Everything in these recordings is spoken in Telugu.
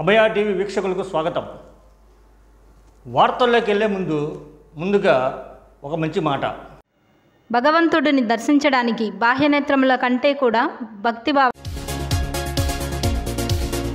అభయ టీవీ వీక్షకులకు స్వాగతం. వార్తల్లోకి వెళ్ళే ముందుగా ఒక మంచి మాట. భగవంతుడిని దర్శించడానికి బాహ్యనేత్రముల కంటే కూడా భక్తిభావం.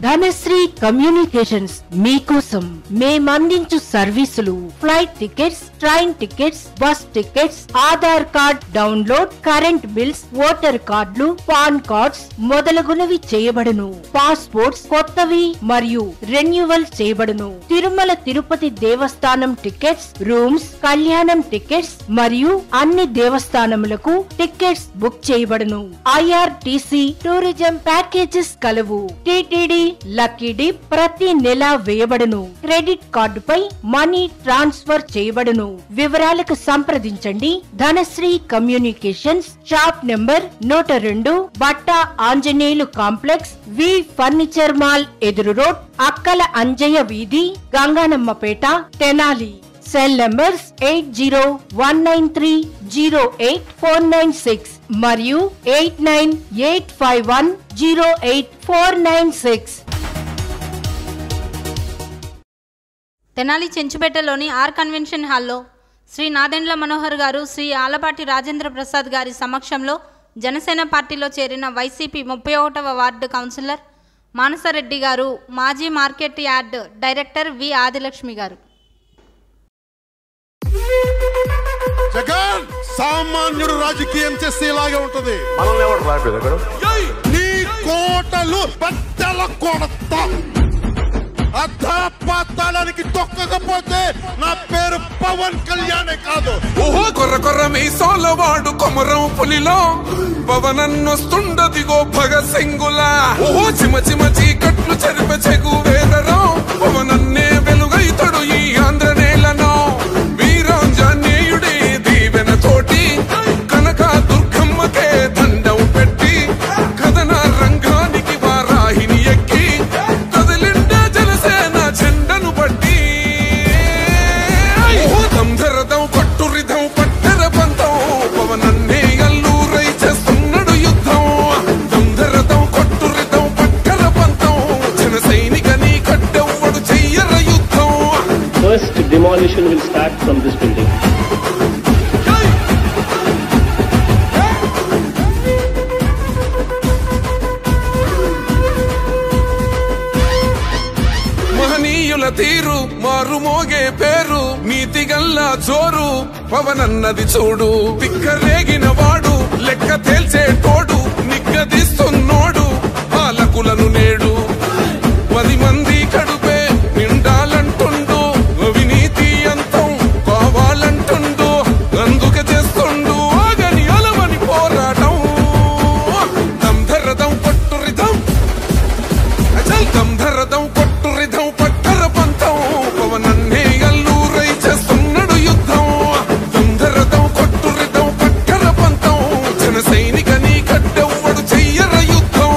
ధనశ్రీ కమ్యూనికేషన్స్ మీకోసం మేమందించు సర్వీసులు flight tickets, train tickets, bus tickets, Aadhaar card download, current bills, voter కార్డులు, పాన్ కార్డ్స్ మొదలగునవి చేయబడును. పాస్పోర్ట్స్ కొత్తవి మరియు రెన్యువల్ చేయబడును. తిరుమల తిరుపతి దేవస్థానం టికెట్స్, రూమ్స్, కళ్యాణం టికెట్స్ మరియు అన్ని దేవస్థానములకు టికెట్స్ బుక్ చేయబడును. IRTC టూరిజం ప్యాకేజెస్ కలవు. టిటిడి లక్కీ డిప్ ప్రతి నెల వేయబడును. క్రెడిట్ కార్డుపై మనీ ట్రాన్స్ఫర్ చేయబడును. వివరాలకు సంప్రదించండి. Dhanasri communications, shop number 102, Batta Anjaneyulu complex, V furniture mall ఎదురు రోడ్, అక్కల అంజయ్య వీధి, గంగానమ్మపేట, తెనాలి. సెల్ నంబర్స్ 8019308496 మరియు 8985108496. తెనాలి చెంచుపేటలోని ఆర్ కన్వెన్షన్ హాల్లో శ్రీ నాదెండ్ల మనోహర్ గారు, శ్రీ ఆలపాటి రాజేంద్ర ప్రసాద్ గారి సమక్షంలో జనసేన పార్టీలో చేరిన వైసీపీ 31వ వార్డు కౌన్సిలర్ మానసరెడ్డి గారు, మాజీ మార్కెట్ యార్డ్ డైరెక్టర్ వి ఆదిలక్ష్మి గారు. జగన్ సామాన్యుడు రాజకీయం చేస్తే ఇలాగే ఉంటది. నీ కోటలు బద్దల కొడతా. అధాపాతాళానికి తొక్కకపోతే నా పేరు పవన్ కళ్యాణే కాదు. ఓహో కొర్ర కొర్ర మీ సోలవాడు కొమరం పులిలో పవనన్నొస్తుండదిగో భగత్ సింగులా. ఓహో చిమ చిమ చీకట్లు చెరిప చెగు వేదరం పవనన్నే వెలుగైతడు ఈ ఆంధ్ర నేలను. వీరాంజనేయుడే దీవెన తోటి కనక దుర్గమ్మకే దండం పెట్టి కథన రంగానికి వారాహిని ఎక్కి కదిలిండ జనసేన చెండను బట్టి. దంధరదం కొట్టురిధం పట్టర పంతం పవనన్నే అల్లూరై చేస్తున్నాడు యుద్ధం. దంధరదం కొట్టురిధం పట్టర పంతం జన సైనికని కట్టెవ్వడు చెయ్యర యుద్ధం. First demolition will start from this building. మహనీయుల తీరు మారుమోగే పేరు నీతిగల్లా జోరు పవనన్నది చూడు. పిక్కరేగిన వాడు లెక్క తేల్చేటోడు నిగ్గదీస్తున్నోడు పాలకులను నేడు. 10 మంది కడుపే నిండాలంటుండు, అవినీతి అంతం కావాలంటుండు. అందుకే చేస్తుండు ఆగని అలవని పోరాటం. దంధరదం కొట్టురిధం అచల్ దంధరదం కొట్టురిధం పట్టర పంతం పవనన్నే అల్లూరై చేస్తున్నాడు యుద్ధం. దంధరదం కొట్టురిధం పట్టర పంతం జన సైనికని కట్టెవ్వడు చెయ్యర యుద్ధం.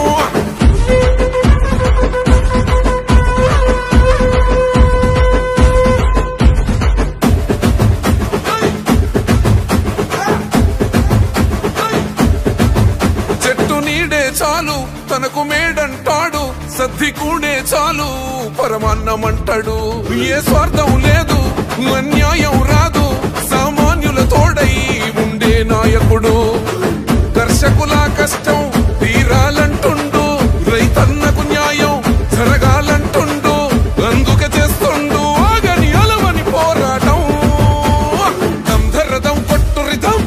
చెట్టు నీడే చాలు తనకు మేడంటాడు, సద్ది కూడే చాలు పరమాన్నమంటాడు. ఏ స్వార్థం లేదు, అన్యాయం రాదు, సామాన్యుల తోడై ఉండే నాయకుడు. దర్శకుల కష్టం తీరాలంటుండు, రైతన్నకు న్యాయం జరగాలంటుండు. అందుకే చేస్తుండు ఆగని అలవని పోరాటం. దంధరదం కొట్టురిధం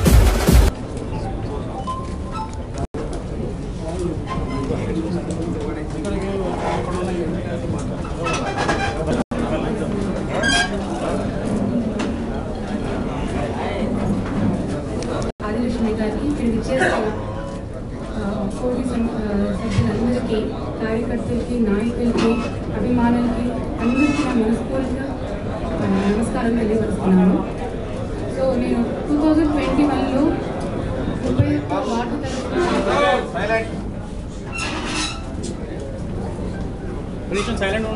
ఆదిలక్ష్మి గారికి ఇక్కడికి చేసిన పోలీస్ సభ్యులందరికీ, కార్యకర్తలకి, నాయకులకి, అభిమానులకి అందరికీ నా మనస్ఫూర్తిగా నమస్కారం తెలియపరుస్తున్నాను. సో నేను 2021లో 31వ వార్డు తరఫున 2021లో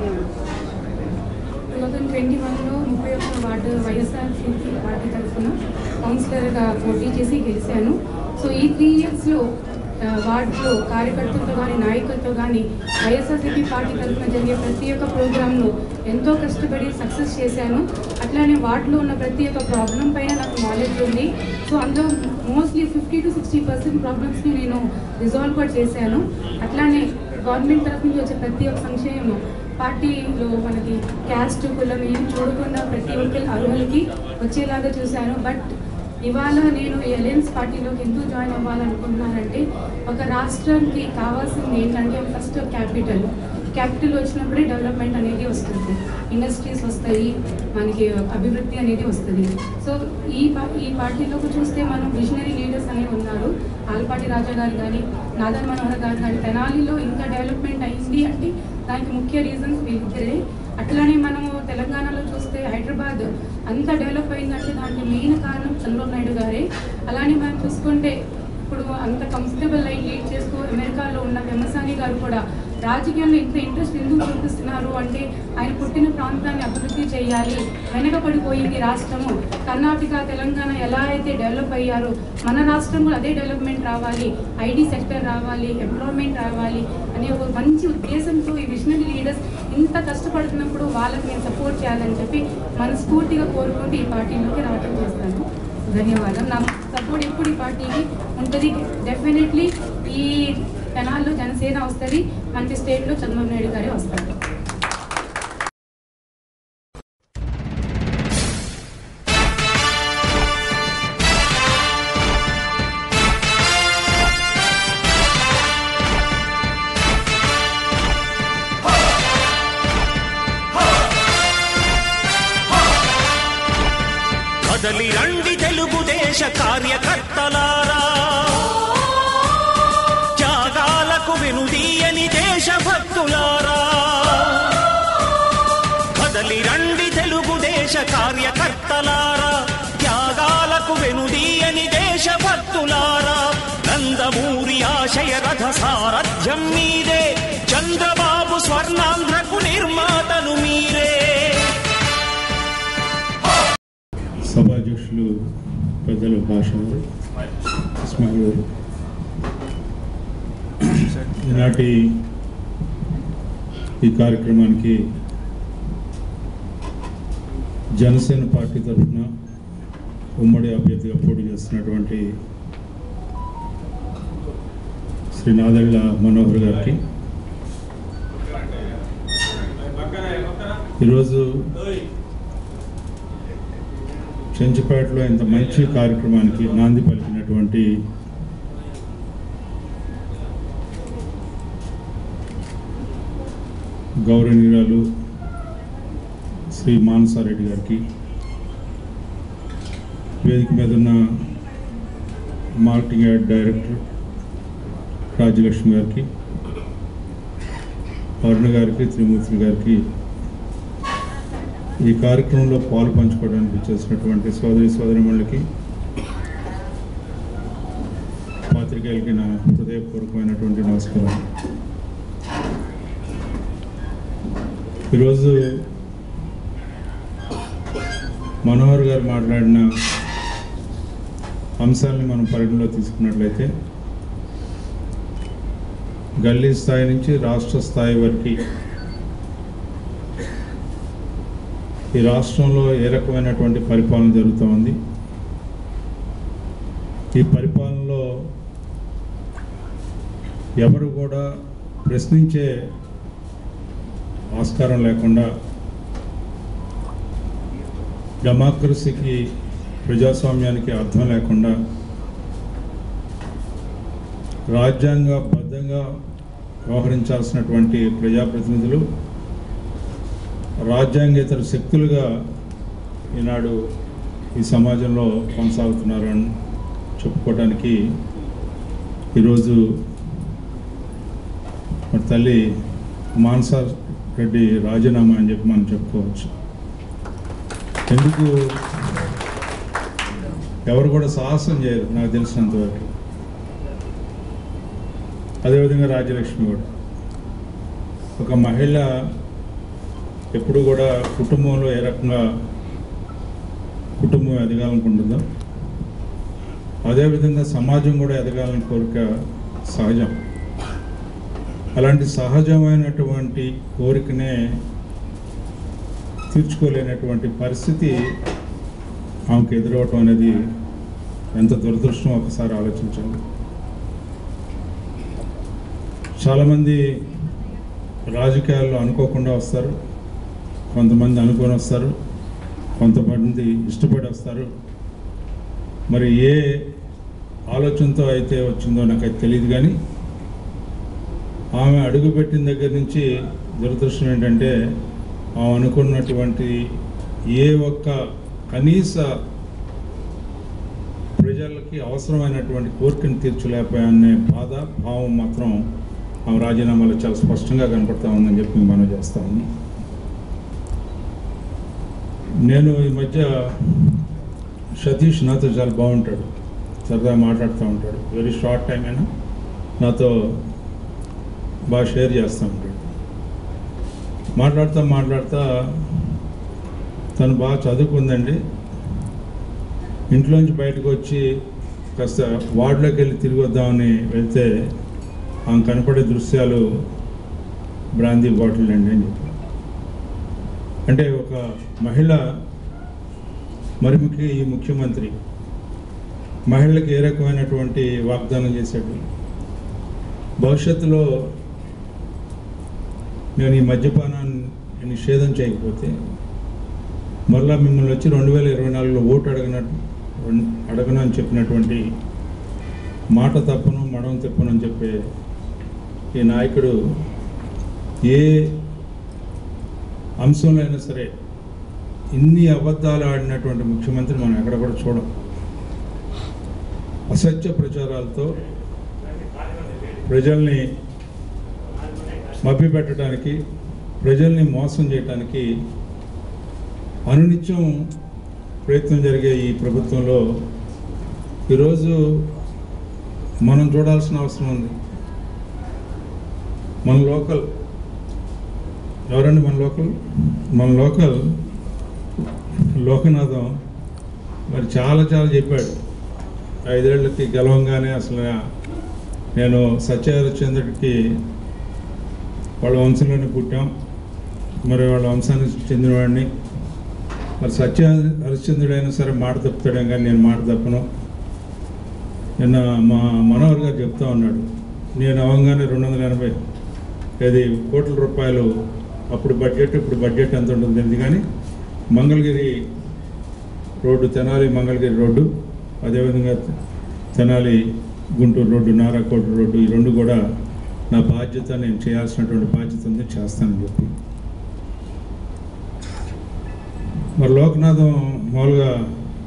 31వ వార్డు వైఎస్ఆర్సీపీ పార్టీ తరఫున కౌన్సిలర్గా పోటీ చేసి గెలిచాను. సో ఈ 3 yearsలో వార్డులో కార్యకర్తలతో కానీ నాయకులతో కానీ వైఎస్ఆర్సీపీ పార్టీ తరఫున జరిగే ప్రతి ఒక్క ప్రోగ్రాంను ఎంతో కష్టపడి సక్సెస్ చేశాను. అట్లానే వార్డులో ఉన్న ప్రతి ఒక్క ప్రాబ్లం పైన నాకు నాలెడ్జ్ ఉంది. సో అందులో మోస్ట్లీ 50 to 60% ప్రాబ్లమ్స్ని నేను రిజాల్వ్ కూడా చేశాను. అట్లానే గవర్నమెంట్ తరఫు నుంచి వచ్చే ప్రతి ఒక్క సంక్షేమం పార్టీలో మనకి క్యాస్ట్ కులం ఏం చూడకుండా ప్రతి ఒక్కరి అర్హులకి వచ్చేలాగా చూశాను. బట్ ఇవాళ నేను ఈ అలయన్స్ పార్టీలోకి ఎందుకు జాయిన్ అవ్వాలనుకుంటున్నానంటే, ఒక రాష్ట్రానికి కావాల్సింది ఏంటంటే ఫస్ట్ క్యాపిటల్ వచ్చినప్పుడే డెవలప్మెంట్ అనేది వస్తుంది, ఇండస్ట్రీస్ వస్తాయి, మనకి అభివృద్ధి అనేది వస్తుంది. సో ఈ పార్టీలోకి చూస్తే మనం విజనరీ లీడర్స్ అనేవి ఉన్నారు. ఆలపాటి రాజా గారు కానీ, నాదన్ మనోహర్ గారు కానీ, తెనాలిలో ఇంకా డెవలప్మెంట్ అయింది అంటే దానికి ముఖ్య రీజన్స్ వీళ్ళిద్దరే. అట్లానే మనము తెలంగాణలో చూస్తే హైదరాబాద్ అంత డెవలప్ అయిందంటే దానికి మెయిన్ కారణం చంద్రబాబు నాయుడు గారే. అలానే మనం చూసుకుంటే ఇప్పుడు అంత కంఫర్టబుల్ అయి లీడ్ చేస్తూ అమెరికాలో ఉన్న వెమ్మసాని గారు కూడా రాజకీయాల్లో ఇంత ఇంట్రెస్ట్ ఎందుకు చూపిస్తున్నారు అంటే, ఆయన పుట్టిన ప్రాంతాన్ని అభివృద్ధి చేయాలి, వెనకబడిపోయింది రాష్ట్రము, కర్ణాటక తెలంగాణ ఎలా అయితే డెవలప్ అయ్యారో మన రాష్ట్రం కూడా అదే డెవలప్మెంట్ రావాలి, ఐటీ సెక్టర్ రావాలి, ఎంప్లాయ్మెంట్ రావాలి అనే ఒక మంచి ఉద్దేశంతో ఈ విజనరీ లీడర్స్ ఇంత కష్టపడుతున్నప్పుడు వాళ్ళకి నేను సపోర్ట్ చేయాలని చెప్పి మనస్ఫూర్తిగా కోరుకుంటూ ఈ పార్టీలోకి రావడం చేస్తాను. ధన్యవాదాలు. నా సపోర్ట్ ఎప్పుడు ఈ పార్టీకి ఉంటుంది. డెఫినెట్లీ ఈ తెనాల్లో జనసేన వస్తుంది, మనకి స్టేట్లో చంద్రబాబు నాయుడు గారే వస్తారు. కదలి రండి తెలుగుదేశ కార్యకర్తలారా, త్యాగాలకు వెనుదీయని దేశభక్తులారా. కదలి రండి తెలుగుదేశ కార్యకర్తలారా, త్యాగాలకు వెనుదీయని దేశభక్తులారా. నందమూరి ఆశయ రథ సారథ్యం మీదే, చంద్రబాబు స్వర్ణాంధ్రకు నిర్మాతలు మీరే. సభాధ్యక్షులు పెద్దలు భాష ఇస్మాయిల్ గారు, ఈనాటి ఈ కార్యక్రమానికి జనసేన పార్టీ తరఫున ఉమ్మడి అభ్యర్థిగా పోటీ చేస్తున్నటువంటి శ్రీ నాదెండ్ల మనోహర్ గారికి, ఈరోజు చెంచుపేటలో ఇంత మంచి కార్యక్రమానికి నాంది పలికినటువంటి గౌరవనీయురాలు శ్రీ మానసారెడ్డి గారికి, వేదిక మీద ఉన్న మార్కెటింగ్ యాడ్ డైరెక్టర్ రాజ్యలక్ష్మి గారికి, అరుణ గారికి, త్రిమూర్తి గారికి, ఈ కార్యక్రమంలో పాలు పంచుకోవడానికి చేసినటువంటి సోదరిమణులకి, పాత్రికేయులకి నా హృదయపూర్వకమైనటువంటి నమస్కారం. ఈరోజు మనోహర్ గారు మాట్లాడిన అంశాలని మనం పరిగణలో తీసుకున్నట్లయితే, గల్లీ స్థాయి నుంచి రాష్ట్ర స్థాయి వరకు ఈ రాష్ట్రంలో ఏ రకమైనటువంటి పరిపాలన జరుగుతూ ఉంది, ఈ పరిపాలనలో ఎవరు కూడా ప్రశ్నించే ఆస్కారం లేకుండా, డెమోక్రసీకి ప్రజాస్వామ్యానికి అర్థం లేకుండా, రాజ్యాంగబద్ధంగా వ్యవహరించాల్సినటువంటి ప్రజాప్రతినిధులు రాజ్యాంగేతర శక్తులుగా ఈనాడు ఈ సమాజంలో కొనసాగుతున్నారని చెప్పుకోవడానికి ఈరోజు మరి తల్లి మానసారెడ్డి రాజీనామా అని చెప్పి మనం చెప్పుకోవచ్చు. ఎందుకు ఎవరు కూడా సాహసం చేయరు నాకు తెలిసినంతవరకు. అదేవిధంగా రాజ్యలక్ష్మి కూడా ఒక మహిళ ఎప్పుడు కూడా కుటుంబంలో ఏ రకంగా కుటుంబం ఎదగాలనుకుంటుందో అదేవిధంగా సమాజం కూడా ఎదగాలని కోరిక సహజం. అలాంటి సహజమైనటువంటి కోరికనే తీర్చుకోలేనటువంటి పరిస్థితి ఆమెకు ఎదురవటం అనేది ఎంత దురదృష్టం ఒకసారి ఆలోచించండి. చాలామంది రాజకీయాల్లో అనుకోకుండా వస్తారు, కొంతమంది అనుకొని వస్తారు, కొంతమంది ఇష్టపడి వస్తారు. మరి ఏ ఆలోచనతో అయితే వచ్చిందో నాకైతే తెలియదు. కానీ ఆమె అడుగుపెట్టిన దగ్గర నుంచి దురదృష్టం ఏంటంటే ఆమె అనుకున్నటువంటి ఏ ఒక్క కనీస ప్రజలకి అవసరమైనటువంటి కోరికను తీర్చలేకపోయానే బాధ భావం మాత్రం ఆమె రాజీనామాలో చాలా స్పష్టంగా కనపడతా ఉందని చెప్పి మనం చేస్తాము. నేను ఈ మధ్య సతీష్ నాతో చాలా బాగుంటాడు, సరదాగా మాట్లాడుతూ ఉంటాడు. వెరీ షార్ట్ టైం అయినా నాతో బాగా షేర్ చేస్తూ ఉంటాడు. మాట్లాడుతూ తను బాగా చదువుకుందండి. ఇంట్లోంచి బయటకు వచ్చి కాస్త వార్డులోకి వెళ్ళి తిరిగి వద్దామని వెళ్తే ఆమె కనపడే దృశ్యాలు బ్రాందీ బాటిల్ అండి అని చెప్పారు. అంటే ఒక మహిళ, మరి ముఖ్యంగా ఈ ముఖ్యమంత్రి మహిళలకు ఏ రకమైనటువంటి వాగ్దానం చేశాడు. భవిష్యత్తులో నేను ఈ మద్యపానాన్ని నిషేధం చేయకపోతే మరలా మిమ్మల్ని వచ్చి 2024లో ఓటు అడగను అని చెప్పినటువంటి మాట తప్పను మడం తిప్పను అని చెప్పే ఈ నాయకుడు ఏ అంశంలో అయినా సరే ఇన్ని అబద్ధాలు ఆడినటువంటి ముఖ్యమంత్రి మనం ఎక్కడ కూడా చూడం. అసత్య ప్రచారాలతో ప్రజల్ని మభ్యపెట్టడానికి, ప్రజల్ని మోసం చేయడానికి అనునిత్యం ప్రయత్నం జరిగే ఈ ప్రభుత్వంలో ఈరోజు మనం చూడాల్సిన అవసరం ఉంది. మన లోకల్ ఎవరండి? మన లోకల్ లోకనాథం మరి చాలా చెప్పాడు. 5 ఏళ్ళకి గెలవంగానే అసలు నేను సత్యహరిశ్చంద్రుడికి వాళ్ళ వంశంలోనే పుట్టాం, మరి వాళ్ళ వంశానికి చెందినవాడిని, మరి హరిశ్చంద్రుడైనా సరే మాట తప్పుతాడేం కానీ నేను మాట తప్పను. నిన్న మా మనోహర్ గారు చెప్తా ఉన్నాడు, నేను అవంగానే 280 కోట్ల రూపాయలు అప్పుడు బడ్జెట్, ఇప్పుడు బడ్జెట్ ఎంత ఉంటుంది తెలియదు. కానీ మంగళగిరి రోడ్డు, తెనాలి మంగళగిరి రోడ్డు, అదేవిధంగా తెనాలి గుంటూరు రోడ్డు, నారాకోట రోడ్డు, ఈ రెండు కూడా నా బాధ్యత, నేను చేయాల్సినటువంటి బాధ్యత ఉంది, చేస్తానని చెప్పి. మరి లోకనాథం మామూలుగా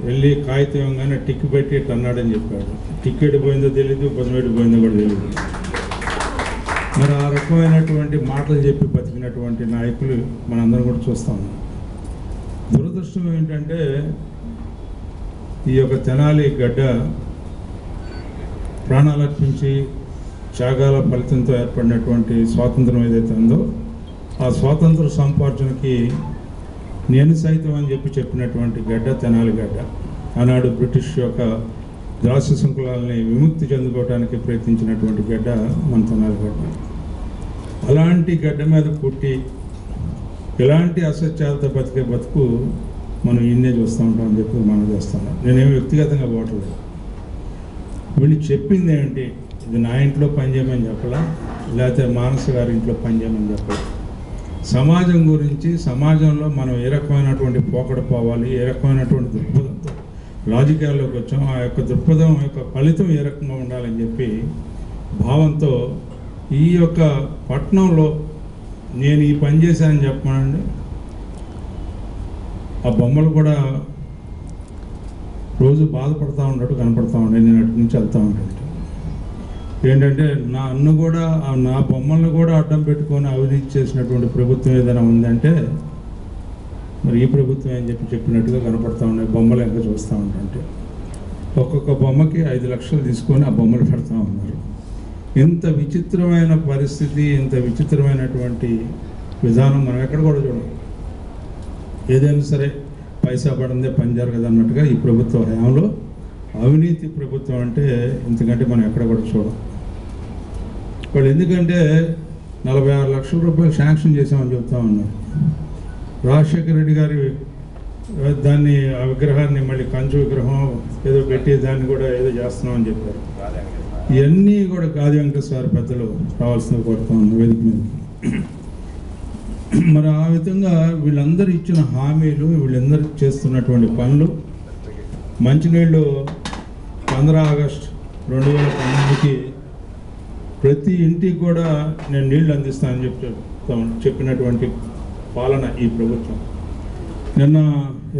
వెళ్ళి కాగితం ఇవ్వగానే టిక్ పెట్టి అన్నాడని చెప్పాడు. టికెట్ పోయిందో తెలీదు, పదివేడు పోయిందో కూడా తెలియదు. మరి ఆ రకమైనటువంటి మాటలు చెప్పి బతికినటువంటి నాయకులు మనందరం కూడా చూస్తూ ఉన్నాం. దురదృష్టం ఏంటంటే ఈ యొక్క తెనాలి గడ్డ ప్రాణాలర్పించి త్యాగాల ఫలితంతో ఏర్పడినటువంటి స్వాతంత్రం ఏదైతే ఉందో ఆ స్వాతంత్ర సంపార్జనకి నేను సైతం అని చెప్పినటువంటి గడ్డ తెనాలి గడ్డ. ఆనాడు బ్రిటిష్ యొక్క దాస్య శృంఖలాలని విముక్తి చెందుకోవడానికి ప్రయత్నించినటువంటి గడ్డ మన తెనాలి గడ్డ. అలాంటి గడ్డ మీద పుట్టి ఇలాంటి అసత్యాలతో బతికే బతుకు మనం ఇన్నే చూస్తూ ఉంటాం అని చెప్పి మనం చేస్తున్నాం. నేనేమి వ్యక్తిగతంగా పోవట్లేదు. వీళ్ళు చెప్పింది ఏంటి, ఇది నా ఇంట్లో పనిచేయమని చెప్పలా, లేకపోతే మానస గారి ఇంట్లో పనిచేయమని చెప్పాలి. సమాజం గురించి, సమాజంలో మనం ఏ రకమైనటువంటి పోకడ పోవాలి, ఏ రకమైనటువంటి దృక్పథంతో రాజకీయాల్లోకి వచ్చాం, ఆ యొక్క దృక్పథం యొక్క ఫలితం ఏ రకంగా ఉండాలని చెప్పి భావంతో ఈ యొక్క పట్టణంలో నేను ఈ పని చేశానని చెప్పమనండి. ఆ బొమ్మలు కూడా రోజు బాధపడుతూ ఉన్నట్టు కనపడతా ఉండే. నేను అటు నుంచి వెళ్తూ ఉంటాను. ఏంటంటే నా అన్ను కూడా, నా బొమ్మలను కూడా అడ్డం పెట్టుకొని అవినీతి చేసినటువంటి ప్రభుత్వం ఏదైనా ఉందంటే మరి ఈ ప్రభుత్వం అని చెప్పినట్టుగా కనపడతా ఉన్నాయి. బొమ్మలు ఎంత చూస్తూ ఉంటే ఒక్కొక్క బొమ్మకి 5 లక్షలు తీసుకొని ఆ బొమ్మలు పెడతా ఉన్నారు. ఇంత విచిత్రమైన పరిస్థితి, ఇంత విచిత్రమైనటువంటి విధానం మనం ఎక్కడ కూడా చూడం. ఏదైనా సరే పైసా పడిందే పని జరగదు అన్నట్టుగా ఈ ప్రభుత్వ హయాంలో అవినీతి ప్రభుత్వం అంటే ఇంతకంటే మనం ఎక్కడ కూడా చూడం. వాళ్ళు ఎందుకంటే 46 లక్షల రూపాయలు శాంక్షన్ చేసామని చెప్తా ఉన్నారు. రాజశేఖర రెడ్డి గారి దాన్ని ఆ విగ్రహాన్ని మళ్ళీ కంచు విగ్రహం ఏదో పెట్టి దాన్ని కూడా ఏదో చేస్తున్నామని చెప్పారు. ఇవన్నీ కూడా గాది వెంకటేశ్వర పెద్దలు రావాల్సిన కోరుతా ఉన్నాం వేదిక మీద. మరి ఆ విధంగా వీళ్ళందరూ ఇచ్చిన హామీలు, వీళ్ళందరూ చేస్తున్నటువంటి పనులు, మంచినీళ్ళు 15 ఆగస్టు 2019కి ప్రతి ఇంటికి కూడా నేను నీళ్లు అందిస్తానని చెప్పినటువంటి పాలన ఈ ప్రభుత్వం. నిన్న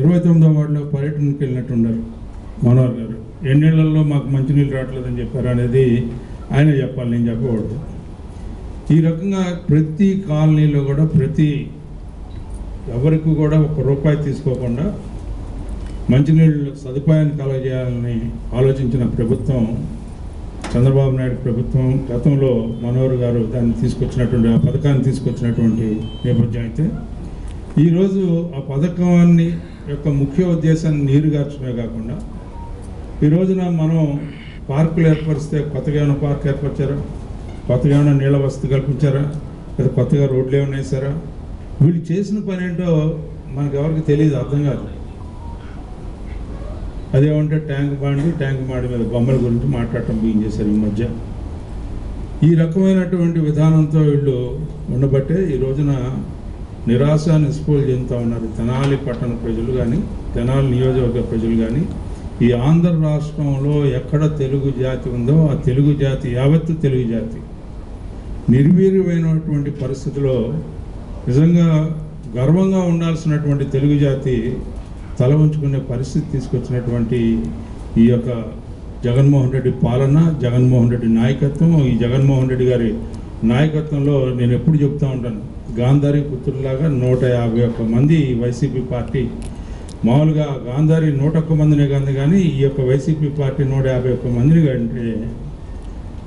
29వ వార్డులో పర్యటనకి వెళ్ళినట్టున్నారు మనోహర్ గారు. ఎన్నేళ్లలో మాకు మంచినీళ్ళు రావట్లేదని చెప్పారు అనేది ఆయన చెప్పాలి, నేను చెప్పకూడదు. ఈ రకంగా ప్రతి కాలనీలో కూడా ప్రతి ఎవరికి కూడా ₹1 తీసుకోకుండా మంచినీళ్ళు సదుపాయాన్ని కలగజేయాలని ఆలోచించిన ప్రభుత్వం చంద్రబాబు నాయుడు ప్రభుత్వం. గతంలో మనోహర్ గారు దాన్ని తీసుకొచ్చినటువంటి ఆ పథకాన్ని తీసుకొచ్చినటువంటి నేపథ్యం అయితే ఈరోజు ఆ పథకాన్ని యొక్క ముఖ్య ఉద్దేశాన్ని నీరుగార్చడమే కాకుండా ఈ రోజున మనం పార్కులు ఏర్పరిస్తే కొత్తగా ఏమైనా పార్క్ ఏర్పరిచారా, కొత్తగా ఏమైనా నీళ్ళ వసతి కల్పించారా, లేదా కొత్తగా రోడ్లు ఏమైనా వేసారా? వీళ్ళు చేసిన పని ఏంటో మనకు ఎవరికి తెలియదు, అర్థం కాదు. అదేమంటే ట్యాంక్ బాండి మీద బొమ్మల గురించి మాట్లాడటం బిగిన్ చేశారు ఈ మధ్య. ఈ రకమైనటువంటి విధానంతో వీళ్ళు ఉండబట్టే ఈ రోజున నిరాశ నిస్పృహలు చెందుతూ ఉన్నారు తెనాలి పట్టణ ప్రజలు కానీ, తెనాలి నియోజకవర్గ ప్రజలు కానీ. ఈ ఆంధ్ర రాష్ట్రంలో ఎక్కడ తెలుగు జాతి ఉందో ఆ తెలుగు జాతి యావత్తు తెలుగు జాతి నిర్వీర్యమైనటువంటి పరిస్థితిలో నిజంగా గర్వంగా ఉండాల్సినటువంటి తెలుగు జాతి తల ఉంచుకునే పరిస్థితి తీసుకొచ్చినటువంటి ఈ యొక్క జగన్మోహన్ రెడ్డి పాలన, జగన్మోహన్ రెడ్డి నాయకత్వం. ఈ జగన్మోహన్ రెడ్డి గారి నాయకత్వంలో నేను ఎప్పుడు చెప్తూ ఉంటాను, గాంధారి పుత్రులాగా 151 మంది వైసీపీ పార్టీ, మామూలుగా గాంధారి 101 మందినే కాదు కానీ ఈ యొక్క వైసీపీ పార్టీ 151 మందిని కంటే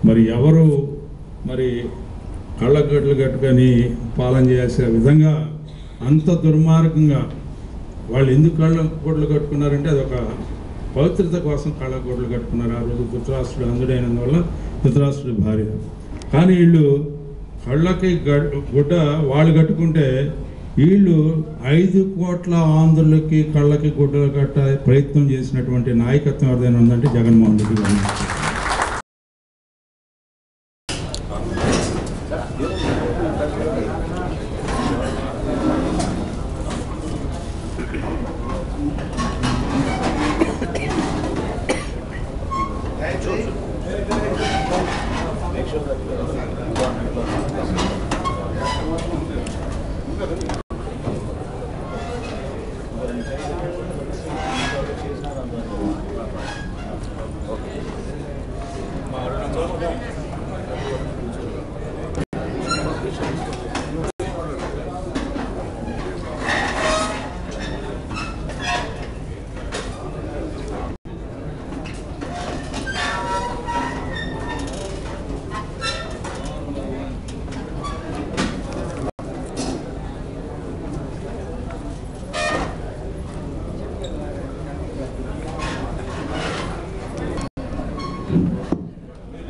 మరి ఎవరు మరి కళ్ళగడ్డలు కట్టుకొని పాలన చేయాల్సిన విధంగా అంత దుర్మార్గంగా వాళ్ళు ఎందుకు కళ్ళగొడ్లు కట్టుకున్నారంటే అదొక పవిత్రత కోసం కళ్ళగొడ్లు కట్టుకున్నారు. ఆ రోజు ధృతరాష్ట్రుడు అందుడైనందువల్ల ధృతరాష్ట్రుడి భార్య. కానీ వీళ్ళు కళ్ళకి గుడ్డ వాళ్ళు కట్టుకుంటే వీళ్ళు 5 కోట్ల ఆంధ్రులకి కళ్ళకి గుడ్డలు కట్ట ప్రయత్నం చేసినటువంటి నాయకత్వం ఏదైనా ఉందంటే జగన్మోహన్ రెడ్డి గారు.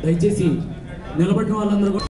దయచేసి నిలబడిన వాళ్ళందరూ కూడా